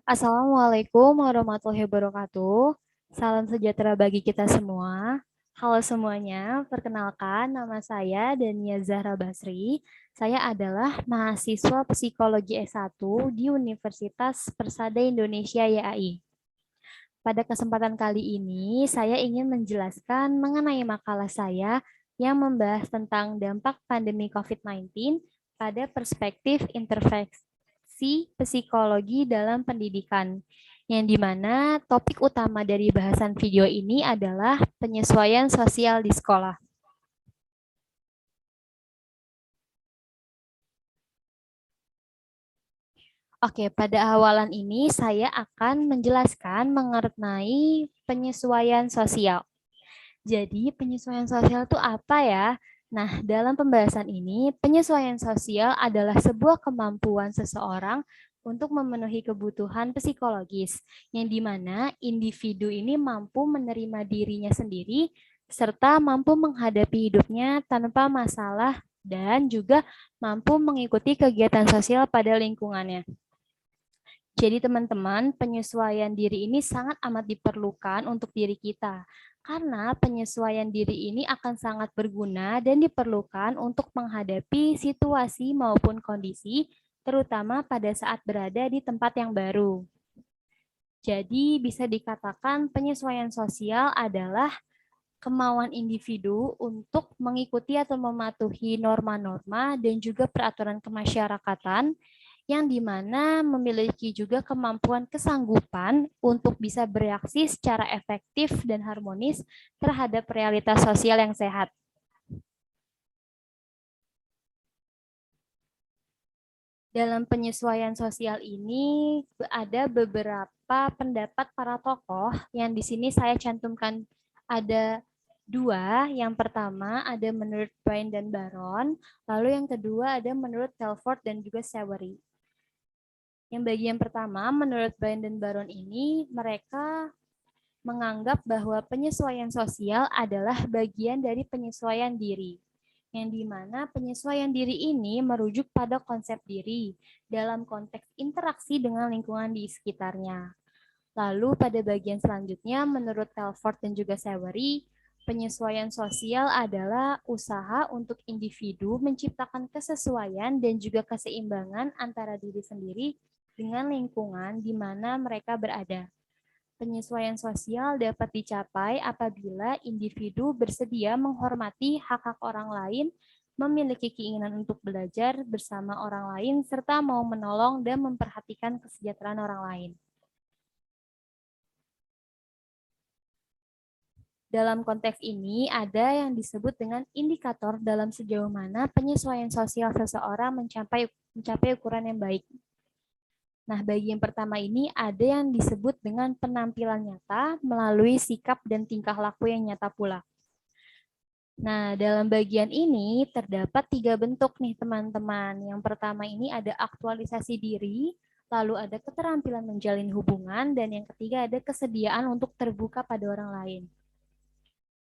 Assalamualaikum warahmatullahi wabarakatuh. Salam sejahtera bagi kita semua. Halo semuanya, perkenalkan nama saya Dania Zahra Basri. Saya adalah mahasiswa Psikologi S1 di Universitas Persada Indonesia YAI. Pada kesempatan kali ini, saya ingin menjelaskan mengenai makalah saya yang membahas tentang dampak pandemi COVID-19 pada perspektif intervensi psikologi dalam pendidikan, yang dimana topik utama dari bahasan video ini adalah penyesuaian sosial di sekolah. Oke, pada awalan ini saya akan menjelaskan mengenai penyesuaian sosial. Jadi, penyesuaian sosial itu apa ya? Nah, dalam pembahasan ini, penyesuaian sosial adalah sebuah kemampuan seseorang untuk memenuhi kebutuhan psikologis, yang dimana individu ini mampu menerima dirinya sendiri, serta mampu menghadapi hidupnya tanpa masalah, dan juga mampu mengikuti kegiatan sosial pada lingkungannya. Jadi teman-teman, penyesuaian diri ini sangat amat diperlukan untuk diri kita. Karena penyesuaian diri ini akan sangat berguna dan diperlukan untuk menghadapi situasi maupun kondisi, terutama pada saat berada di tempat yang baru. Jadi bisa dikatakan penyesuaian sosial adalah kemauan individu untuk mengikuti atau mematuhi norma-norma dan juga peraturan kemasyarakatan yang dimana memiliki juga kemampuan kesanggupan untuk bisa bereaksi secara efektif dan harmonis terhadap realitas sosial yang sehat. Dalam penyesuaian sosial ini ada beberapa pendapat para tokoh yang di sini saya cantumkan ada dua. Yang pertama ada menurut Bryan dan Baron, lalu yang kedua ada menurut Telford dan juga Sawery. Yang bagian pertama, menurut Bryan dan Baron ini, mereka menganggap bahwa penyesuaian sosial adalah bagian dari penyesuaian diri, yang dimana penyesuaian diri ini merujuk pada konsep diri dalam konteks interaksi dengan lingkungan di sekitarnya. Lalu pada bagian selanjutnya, menurut Telford dan juga Sawery, penyesuaian sosial adalah usaha untuk individu menciptakan kesesuaian dan juga keseimbangan antara diri sendiri dengan lingkungan di mana mereka berada. Penyesuaian sosial dapat dicapai apabila individu bersedia menghormati hak-hak orang lain, memiliki keinginan untuk belajar bersama orang lain, serta mau menolong dan memperhatikan kesejahteraan orang lain. Dalam konteks ini, ada yang disebut dengan indikator dalam sejauh mana penyesuaian sosial seseorang mencapai ukuran yang baik. Nah, bagi yang pertama ini ada yang disebut dengan penampilan nyata melalui sikap dan tingkah laku yang nyata pula. Nah, dalam bagian ini terdapat 3 bentuk nih teman-teman. Yang pertama ini ada aktualisasi diri, lalu ada keterampilan menjalin hubungan, dan yang ketiga ada kesediaan untuk terbuka pada orang lain.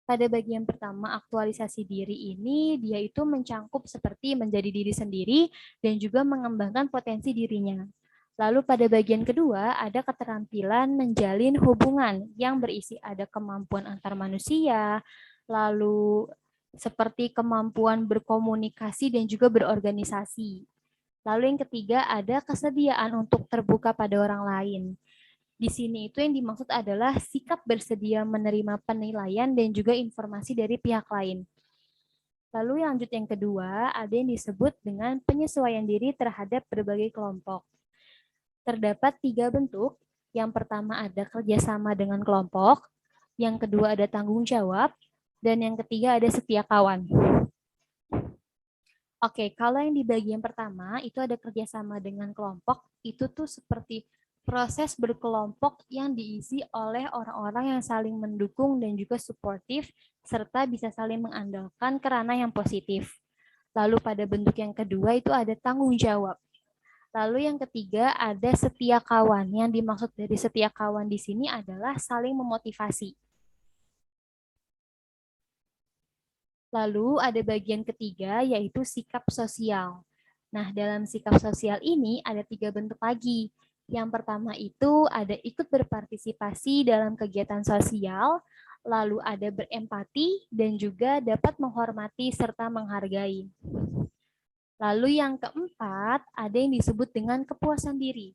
Pada bagian pertama, aktualisasi diri ini, dia itu mencangkup seperti menjadi diri sendiri dan juga mengembangkan potensi dirinya. Lalu pada bagian kedua, ada keterampilan menjalin hubungan yang berisi ada kemampuan antar manusia, lalu seperti kemampuan berkomunikasi dan juga berorganisasi. Lalu yang ketiga, ada kesediaan untuk terbuka pada orang lain. Di sini itu yang dimaksud adalah sikap bersedia menerima penilaian dan juga informasi dari pihak lain. Lalu yang lanjut yang kedua, ada yang disebut dengan penyesuaian diri terhadap berbagai kelompok. Terdapat 3 bentuk. Yang pertama ada kerjasama dengan kelompok, yang kedua ada tanggung jawab, dan yang ketiga ada setia kawan. Oke, kalau yang di bagian pertama itu ada kerjasama dengan kelompok, itu tuh seperti proses berkelompok yang diisi oleh orang-orang yang saling mendukung dan juga suportif, serta bisa saling mengandalkan ke ranah yang positif. Lalu pada bentuk yang kedua itu ada tanggung jawab. Lalu yang ketiga ada setia kawan. Yang dimaksud dari setia kawan di sini adalah saling memotivasi. Lalu ada bagian ketiga yaitu sikap sosial. Nah, dalam sikap sosial ini ada 3 bentuk lagi. Yang pertama itu ada ikut berpartisipasi dalam kegiatan sosial, lalu ada berempati, dan juga dapat menghormati serta menghargai. Lalu yang keempat, ada yang disebut dengan kepuasan diri.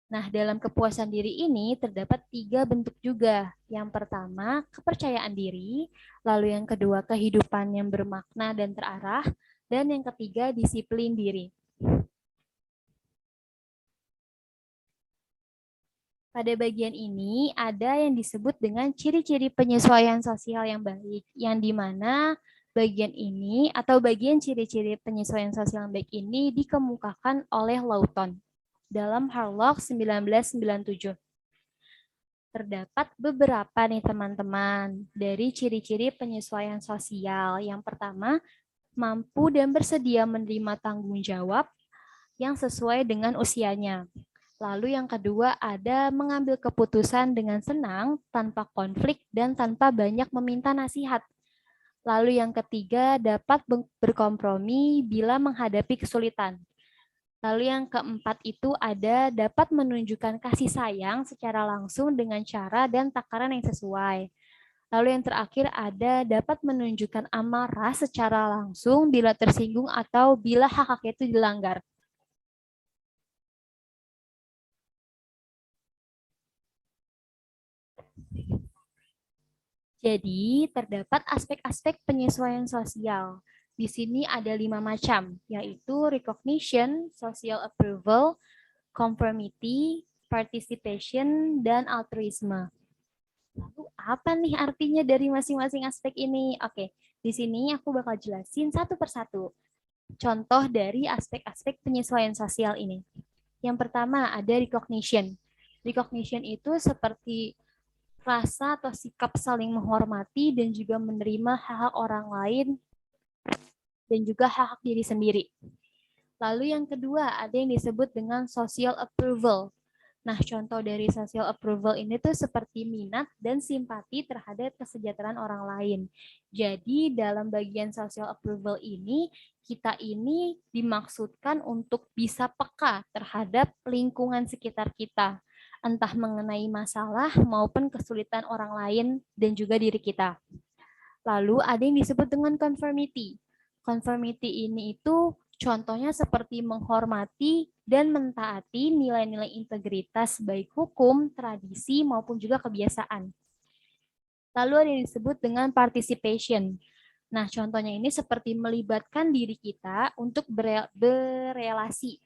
Nah, dalam kepuasan diri ini terdapat 3 bentuk juga. Yang pertama, kepercayaan diri, lalu yang kedua, kehidupan yang bermakna dan terarah, dan yang ketiga, disiplin diri. Pada bagian ini ada yang disebut dengan ciri-ciri penyesuaian sosial yang baik, yang dimana bagian ini atau bagian ciri-ciri penyesuaian sosial yang baik ini dikemukakan oleh Lawton dalam Harlock 1997. Terdapat beberapa nih teman-teman dari ciri-ciri penyesuaian sosial. Yang pertama, mampu dan bersedia menerima tanggung jawab yang sesuai dengan usianya. Lalu yang kedua ada mengambil keputusan dengan senang, tanpa konflik, dan tanpa banyak meminta nasihat. Lalu yang ketiga dapat berkompromi bila menghadapi kesulitan. Lalu yang keempat itu ada dapat menunjukkan kasih sayang secara langsung dengan cara dan takaran yang sesuai. Lalu yang terakhir ada dapat menunjukkan amarah secara langsung bila tersinggung atau bila hak-haknya itu dilanggar. Jadi, terdapat aspek-aspek penyesuaian sosial. Di sini ada 5 macam, yaitu recognition, social approval, conformity, participation, dan altruisme. Lalu apa nih artinya dari masing-masing aspek ini? Oke, di sini aku bakal jelasin satu persatu. Contoh dari aspek-aspek penyesuaian sosial ini. Yang pertama ada recognition. Recognition itu seperti rasa atau sikap saling menghormati dan juga menerima hak-hak orang lain dan juga hak-hak diri sendiri. Lalu yang kedua, ada yang disebut dengan social approval. Nah, contoh dari social approval ini tuh seperti minat dan simpati terhadap kesejahteraan orang lain. Jadi, dalam bagian social approval ini, kita ini dimaksudkan untuk bisa peka terhadap lingkungan sekitar kita, entah mengenai masalah maupun kesulitan orang lain dan juga diri kita. Lalu ada yang disebut dengan conformity. Conformity ini itu contohnya seperti menghormati dan mentaati nilai-nilai integritas baik hukum, tradisi, maupun juga kebiasaan. Lalu ada yang disebut dengan participation. Nah, contohnya ini seperti melibatkan diri kita untuk berelasi.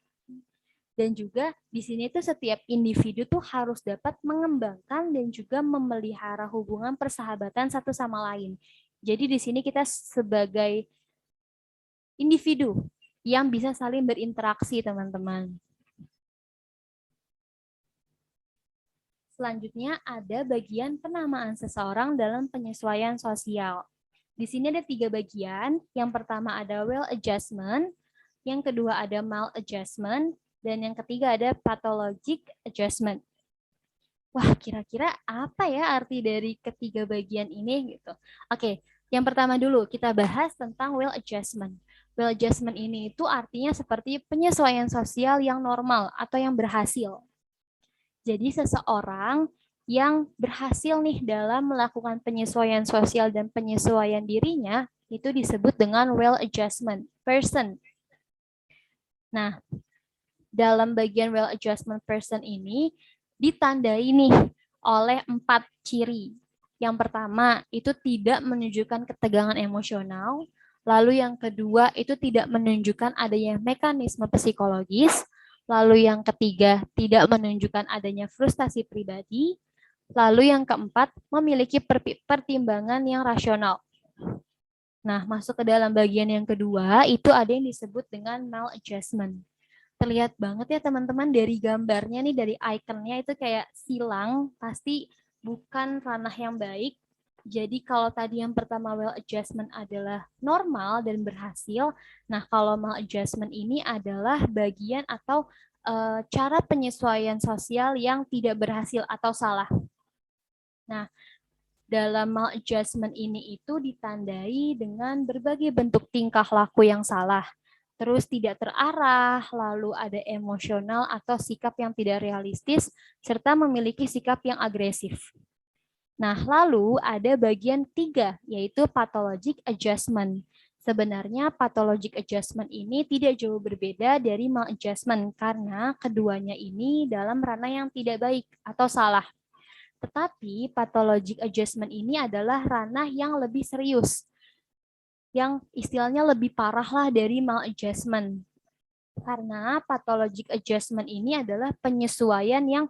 Dan juga di sini tuh setiap individu tuh harus dapat mengembangkan dan juga memelihara hubungan persahabatan satu sama lain. Jadi di sini kita sebagai individu yang bisa saling berinteraksi, teman-teman. Selanjutnya ada bagian penamaan seseorang dalam penyesuaian sosial. Di sini ada 3 bagian. Yang pertama ada well adjustment, yang kedua ada maladjustment, dan yang ketiga ada pathologic adjustment. Wah, kira-kira apa ya arti dari ketiga bagian ini gitu. Oke, yang pertama dulu kita bahas tentang well adjustment. Well adjustment ini itu artinya seperti penyesuaian sosial yang normal atau yang berhasil. Jadi seseorang yang berhasil nih dalam melakukan penyesuaian sosial dan penyesuaian dirinya itu disebut dengan well adjustment person. Nah, dalam bagian well adjustment person ini ditandai nih oleh 4 ciri. Yang pertama, itu tidak menunjukkan ketegangan emosional. Lalu yang kedua, itu tidak menunjukkan adanya mekanisme psikologis. Lalu yang ketiga, tidak menunjukkan adanya frustasi pribadi. Lalu yang keempat, memiliki pertimbangan yang rasional. Nah, masuk ke dalam bagian yang kedua, itu ada yang disebut dengan maladjustment. Terlihat banget ya teman-teman dari gambarnya nih, dari ikonnya itu kayak silang, pasti bukan ranah yang baik. Jadi kalau tadi yang pertama well adjustment adalah normal dan berhasil, nah kalau maladjustment ini adalah bagian atau cara penyesuaian sosial yang tidak berhasil atau salah. Nah, dalam maladjustment ini itu ditandai dengan berbagai bentuk tingkah laku yang salah. terus tidak terarah, lalu ada emosional atau sikap yang tidak realistis, serta memiliki sikap yang agresif. Nah, lalu ada bagian 3, yaitu pathologic adjustment. Sebenarnya pathologic adjustment ini tidak jauh berbeda dari maladjustment karena keduanya ini dalam ranah yang tidak baik atau salah. Tetapi pathologic adjustment ini adalah ranah yang lebih serius, yang istilahnya lebih parah lah dari maladjustment. Karena pathologic adjustment ini adalah penyesuaian yang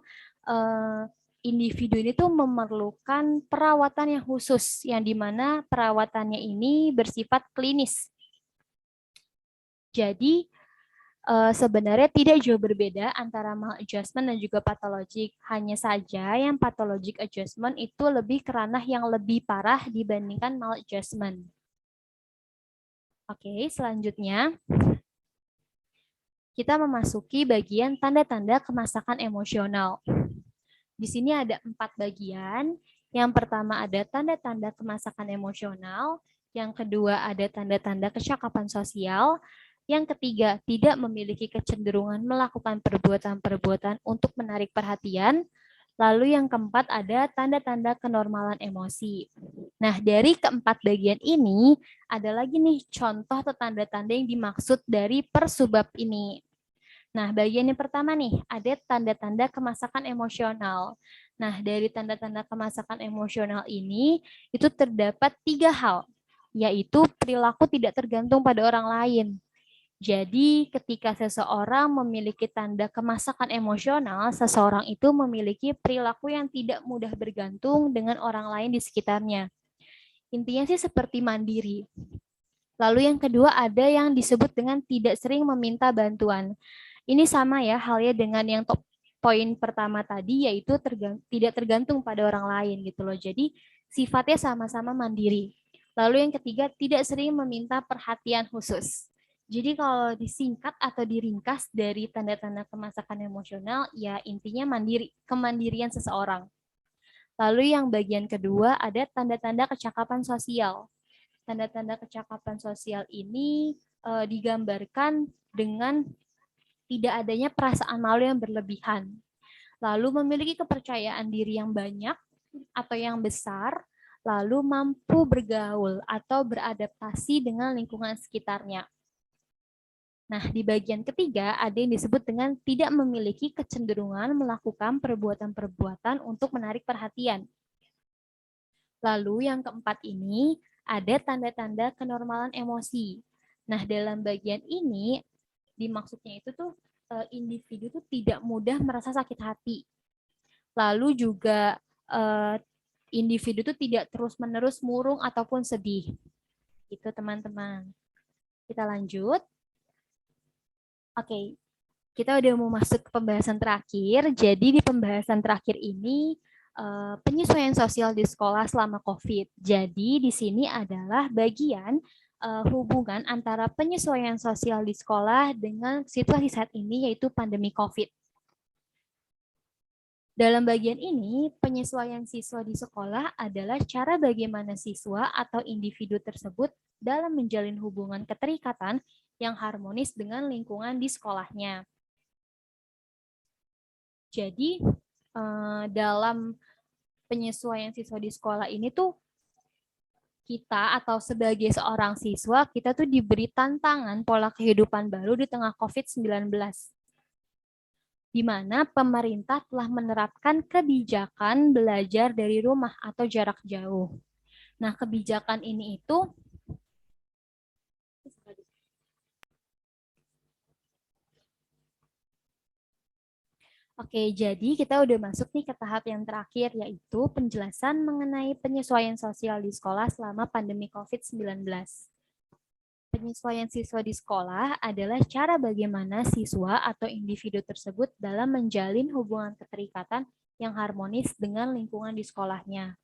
individu ini tuh memerlukan perawatan yang khusus, yang dimana perawatannya ini bersifat klinis. Jadi sebenarnya tidak jauh berbeda antara maladjustment dan juga pathologic. Hanya saja yang pathologic adjustment itu lebih ke ranah yang lebih parah dibandingkan maladjustment. Oke, selanjutnya kita memasuki bagian tanda-tanda kemasakan emosional. Di sini ada 4 bagian. Yang pertama ada tanda-tanda kemasakan emosional. Yang kedua ada tanda-tanda kecakapan sosial. Yang ketiga, tidak memiliki kecenderungan melakukan perbuatan-perbuatan untuk menarik perhatian. Lalu yang keempat ada tanda-tanda kenormalan emosi. Nah, dari keempat bagian ini, ada lagi nih contoh atau tanda-tanda yang dimaksud dari persubab ini. Nah, bagian yang pertama nih, ada tanda-tanda kemasakan emosional. Nah, dari tanda-tanda kemasakan emosional ini, itu terdapat 3 hal, yaitu perilaku tidak tergantung pada orang lain. Jadi, ketika seseorang memiliki tanda kemasakan emosional, seseorang itu memiliki perilaku yang tidak mudah bergantung dengan orang lain di sekitarnya. Intinya sih seperti mandiri. Lalu yang kedua ada yang disebut dengan tidak sering meminta bantuan. Ini sama ya halnya dengan yang top poin pertama tadi, yaitu tidak tergantung pada orang lain gitu loh. Jadi sifatnya sama-sama mandiri. Lalu yang ketiga tidak sering meminta perhatian khusus. Jadi kalau disingkat atau diringkas dari tanda-tanda kemasakan emosional, ya intinya mandiri, kemandirian seseorang. Lalu yang bagian kedua ada tanda-tanda kecakapan sosial. Tanda-tanda kecakapan sosial ini digambarkan dengan tidak adanya perasaan malu yang berlebihan. Lalu memiliki kepercayaan diri yang banyak atau yang besar, lalu mampu bergaul atau beradaptasi dengan lingkungan sekitarnya. Nah, di bagian ketiga ada yang disebut dengan tidak memiliki kecenderungan melakukan perbuatan-perbuatan untuk menarik perhatian. Lalu yang keempat ini ada tanda-tanda kenormalan emosi. Nah, dalam bagian ini dimaksudnya itu tuh individu tuh tidak mudah merasa sakit hati. Lalu juga individu tuh tidak terus-menerus murung ataupun sedih. Itu teman-teman. Kita lanjut. Oke, kita udah mau masuk ke pembahasan terakhir. Jadi di pembahasan terakhir ini penyesuaian sosial di sekolah selama COVID. Jadi di sini adalah bagian hubungan antara penyesuaian sosial di sekolah dengan situasi saat ini, yaitu pandemi COVID. Dalam bagian ini, penyesuaian siswa di sekolah adalah cara bagaimana siswa atau individu tersebut dalam menjalin hubungan keterikatan yang harmonis dengan lingkungan di sekolahnya. Jadi, dalam penyesuaian siswa di sekolah ini tuh kita atau sebagai seorang siswa, kita tuh diberi tantangan pola kehidupan baru di tengah COVID-19. Di mana pemerintah telah menerapkan kebijakan belajar dari rumah atau jarak jauh. Nah, kebijakan ini itu Oke, jadi kita udah masuk nih ke tahap yang terakhir, yaitu penjelasan mengenai penyesuaian sosial di sekolah selama pandemi COVID-19. Penyesuaian siswa di sekolah adalah cara bagaimana siswa atau individu tersebut dalam menjalin hubungan keterikatan yang harmonis dengan lingkungan di sekolahnya.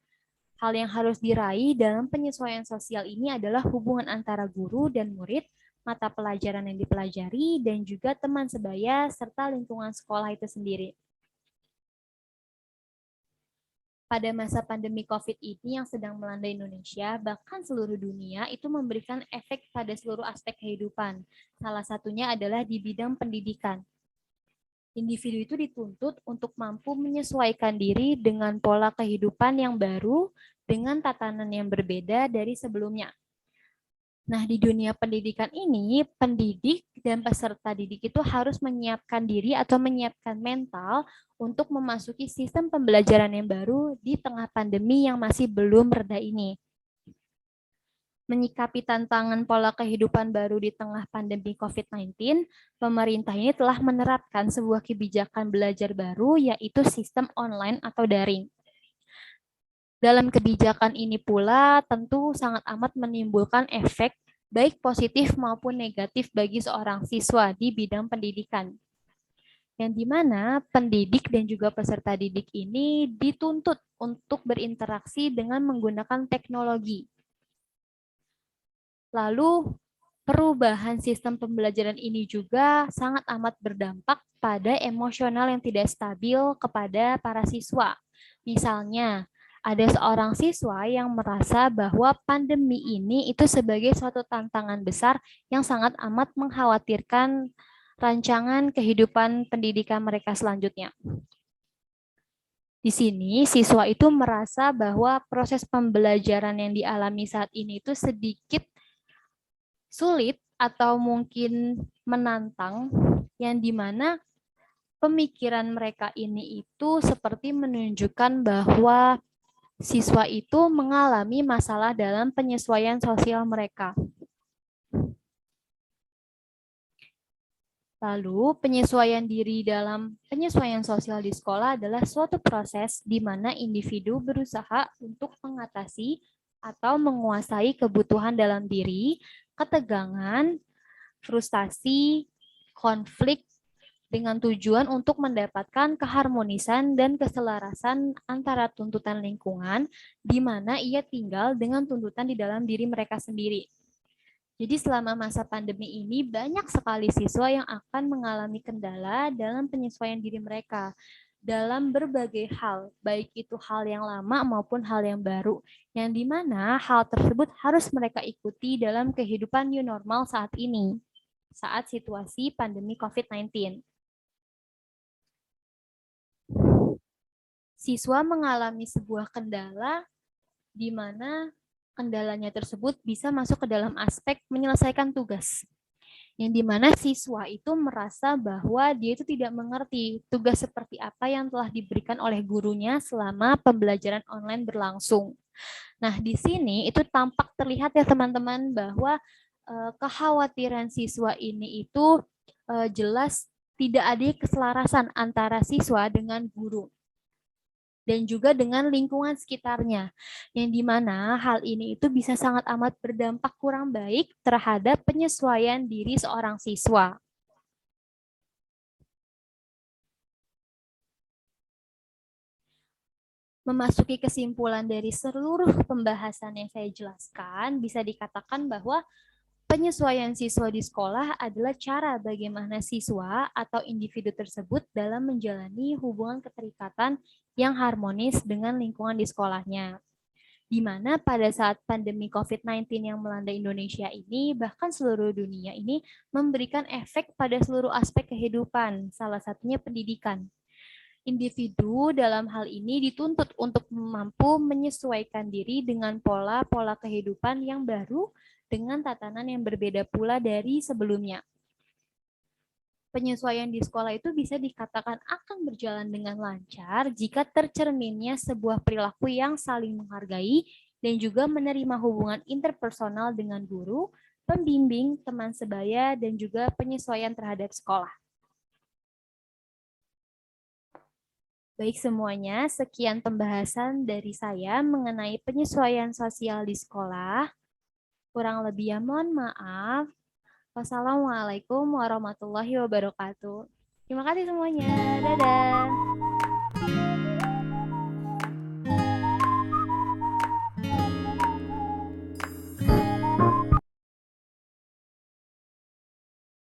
Hal yang harus diraih dalam penyesuaian sosial ini adalah hubungan antara guru dan murid, mata pelajaran yang dipelajari, dan juga teman sebaya serta lingkungan sekolah itu sendiri. pada masa pandemi COVID ini yang sedang melanda Indonesia, bahkan seluruh dunia, itu memberikan efek pada seluruh aspek kehidupan. Salah satunya adalah di bidang pendidikan. Individu itu dituntut untuk mampu menyesuaikan diri dengan pola kehidupan yang baru, dengan tatanan yang berbeda dari sebelumnya. Nah, di dunia pendidikan ini, pendidik dan peserta didik itu harus menyiapkan diri atau menyiapkan mental untuk memasuki sistem pembelajaran yang baru di tengah pandemi yang masih belum reda ini. Menyikapi tantangan pola kehidupan baru di tengah pandemi COVID-19, pemerintah ini telah menerapkan sebuah kebijakan belajar baru, yaitu sistem online atau daring. Dalam kebijakan ini pula tentu sangat amat menimbulkan efek baik positif maupun negatif bagi seorang siswa di bidang pendidikan. Yang di mana pendidik dan juga peserta didik ini dituntut untuk berinteraksi dengan menggunakan teknologi. Lalu, perubahan sistem pembelajaran ini juga sangat amat berdampak pada emosional yang tidak stabil kepada para siswa. Misalnya, ada seorang siswa yang merasa bahwa pandemi ini itu sebagai suatu tantangan besar yang sangat amat mengkhawatirkan rancangan kehidupan pendidikan mereka selanjutnya. Di sini, siswa itu merasa bahwa proses pembelajaran yang dialami saat ini itu sedikit sulit atau mungkin menantang, yang dimana pemikiran mereka ini itu seperti menunjukkan bahwa siswa itu mengalami masalah dalam penyesuaian sosial mereka. Lalu, penyesuaian diri dalam penyesuaian sosial di sekolah adalah suatu proses di mana individu berusaha untuk mengatasi atau menguasai kebutuhan dalam diri, ketegangan, frustasi, konflik, dengan tujuan untuk mendapatkan keharmonisan dan keselarasan antara tuntutan lingkungan di mana ia tinggal dengan tuntutan di dalam diri mereka sendiri. Jadi selama masa pandemi ini banyak sekali siswa yang akan mengalami kendala dalam penyesuaian diri mereka dalam berbagai hal, baik itu hal yang lama maupun hal yang baru, yang dimana hal tersebut harus mereka ikuti dalam kehidupan new normal saat ini, saat situasi pandemi COVID-19. Siswa mengalami sebuah kendala di mana kendalanya tersebut bisa masuk ke dalam aspek menyelesaikan tugas. Yang di mana siswa itu merasa bahwa dia itu tidak mengerti tugas seperti apa yang telah diberikan oleh gurunya selama pembelajaran online berlangsung. Nah, di sini itu tampak terlihat ya teman-teman bahwa kekhawatiran siswa ini itu jelas tidak ada keselarasan antara siswa dengan guru dan juga dengan lingkungan sekitarnya, yang dimana hal ini itu bisa sangat amat berdampak kurang baik terhadap penyesuaian diri seorang siswa. Memasuki kesimpulan dari seluruh pembahasan yang saya jelaskan, bisa dikatakan bahwa penyesuaian siswa di sekolah adalah cara bagaimana siswa atau individu tersebut dalam menjalani hubungan keterikatan yang harmonis dengan lingkungan di sekolahnya. Di mana pada saat pandemi COVID-19 yang melanda Indonesia ini, bahkan seluruh dunia ini memberikan efek pada seluruh aspek kehidupan, salah satunya pendidikan. Individu dalam hal ini dituntut untuk mampu menyesuaikan diri dengan pola-pola kehidupan yang baru dengan tatanan yang berbeda pula dari sebelumnya. Penyesuaian di sekolah itu bisa dikatakan akan berjalan dengan lancar jika tercerminnya sebuah perilaku yang saling menghargai dan juga menerima hubungan interpersonal dengan guru, pembimbing, teman sebaya, dan juga penyesuaian terhadap sekolah. Baik semuanya, sekian pembahasan dari saya mengenai penyesuaian sosial di sekolah. Kurang lebih ya mohon maaf. Wassalamualaikum warahmatullahi wabarakatuh. Terima kasih semuanya. Dadah.